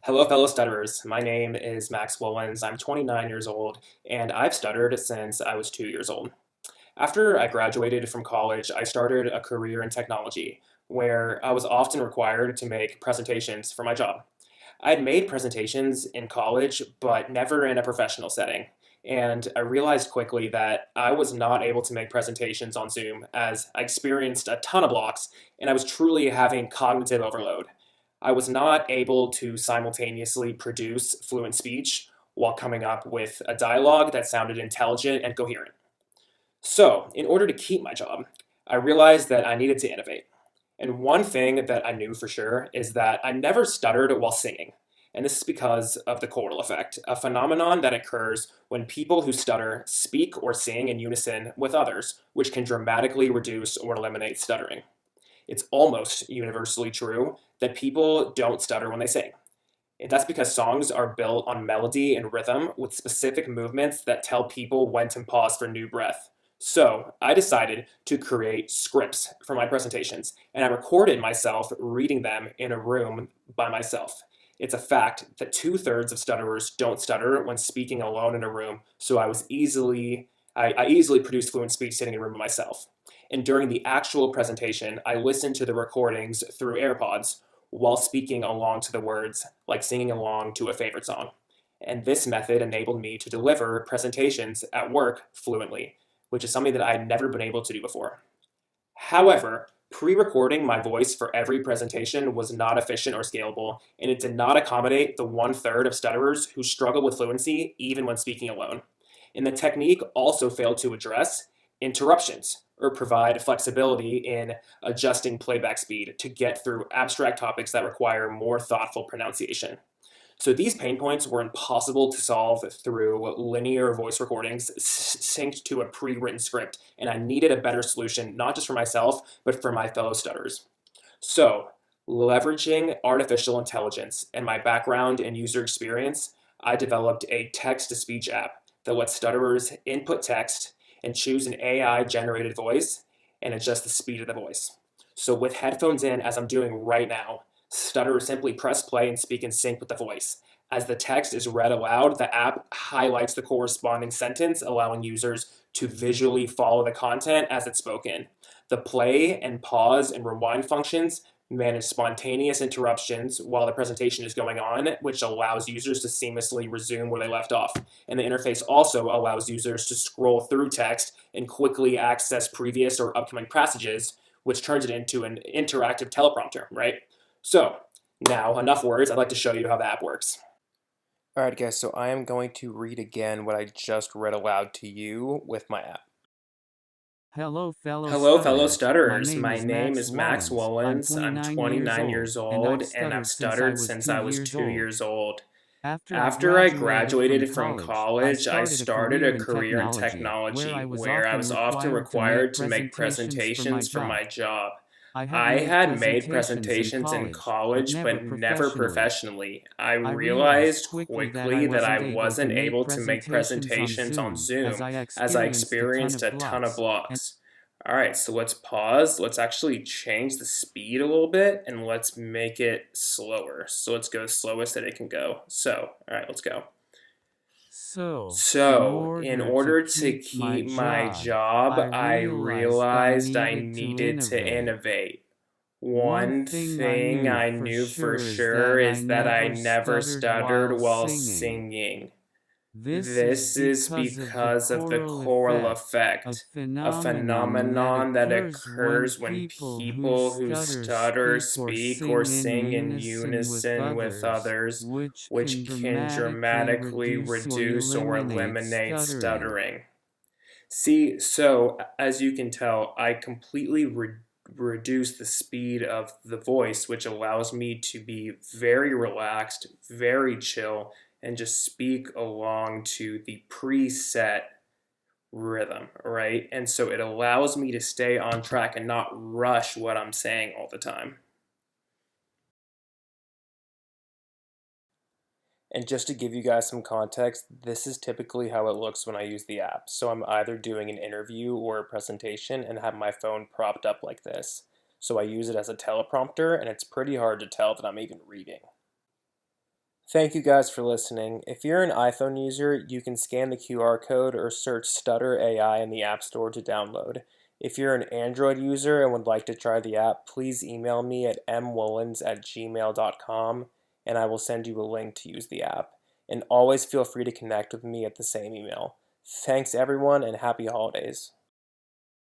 Hello, fellow stutterers. My name is Max Wolens. I'm 29 years old, and I've stuttered since I was 2 years old. After I graduated from college, I started a career in technology where I was often required to make presentations for my job. I had made presentations in college, but never in a professional setting. And I realized quickly that I was not able to make presentations on Zoom as I experienced a ton of blocks and I was truly having cognitive overload. I was not able to simultaneously produce fluent speech while coming up with a dialogue that sounded intelligent and coherent. So, in order to keep my job, I realized that I needed to innovate. And one thing that I knew for sure is that I never stuttered while singing. And this is because of the chordal effect, a phenomenon that occurs when people who stutter speak or sing in unison with others, which can dramatically reduce or eliminate stuttering. It's almost universally true that people don't stutter when they sing. And that's because songs are built on melody and rhythm with specific movements that tell people when to pause for new breath. So I decided to create scripts for my presentations, and I recorded myself reading them in a room by myself. It's a fact that two-thirds of stutterers don't stutter when speaking alone in a room, so I easily produced fluent speech sitting in a room by myself. And during the actual presentation, I listened to the recordings through AirPods while speaking along to the words, like singing along to a favorite song. And this method enabled me to deliver presentations at work fluently, which is something that I had never been able to do before. However, pre-recording my voice for every presentation was not efficient or scalable, and it did not accommodate the one-third of stutterers who struggle with fluency even when speaking alone. And the technique also failed to address interruptions or provide flexibility in adjusting playback speed to get through abstract topics that require more thoughtful pronunciation. So these pain points were impossible to solve through linear voice recordings synced to a pre-written script, and I needed a better solution, not just for myself, but for my fellow stutterers. So, leveraging artificial intelligence and my background in user experience, I developed a text-to-speech app that lets stutterers input text and choose an AI-generated voice and adjust the speed of the voice. So with headphones in, as I'm doing right now, stutterers simply press play and speak in sync with the voice. As the text is read aloud, the app highlights the corresponding sentence, allowing users to visually follow the content as it's spoken. The play and pause and rewind functions manage spontaneous interruptions while the presentation is going on, which allows users to seamlessly resume where they left off. And the interface also allows users to scroll through text and quickly access previous or upcoming passages, which turns it into an interactive teleprompter, right? So, now, enough words, I'd like to show you how the app works. Alright guys, so I am going to read again what I just read aloud to you with my app. Hello, fellow stutterers. My name is Max Wolens. I'm 29 years old, and I've stuttered since I was 2 years old. After I graduated from college, I started a career in technology where I was often required to make presentations for my job. I had made presentations in college, but never professionally. I realized quickly that I wasn't able to make presentations on Zoom as I experienced a ton of blocks. All right, so let's pause. Let's actually change the speed a little bit and let's make it slower. So let's go slowest that it can go. So, all right, let's go. So, in order to keep my job, I realized I needed to innovate. One thing I knew for sure is that I never stuttered while singing. This is because of the choral effect, a phenomenon that occurs when people who stutter speak or sing in unison with others, which can dramatically reduce or eliminate stuttering. See, so as you can tell, I completely reduce the speed of the voice, which allows me to be very relaxed, very chill, and just speak along to the preset rhythm, right? And so it allows me to stay on track and not rush what I'm saying all the time. And just to give you guys some context, this is typically how it looks when I use the app. So I'm either doing an interview or a presentation and have my phone propped up like this. So I use it as a teleprompter, and it's pretty hard to tell that I'm even reading. Thank you guys for listening. If you're an iPhone user, you can scan the QR code or search Stutter AI in the App Store to download. If you're an Android user and would like to try the app, please email me at mwolens@gmail.com and I will send you a link to use the app. And always feel free to connect with me at the same email. Thanks everyone and happy holidays.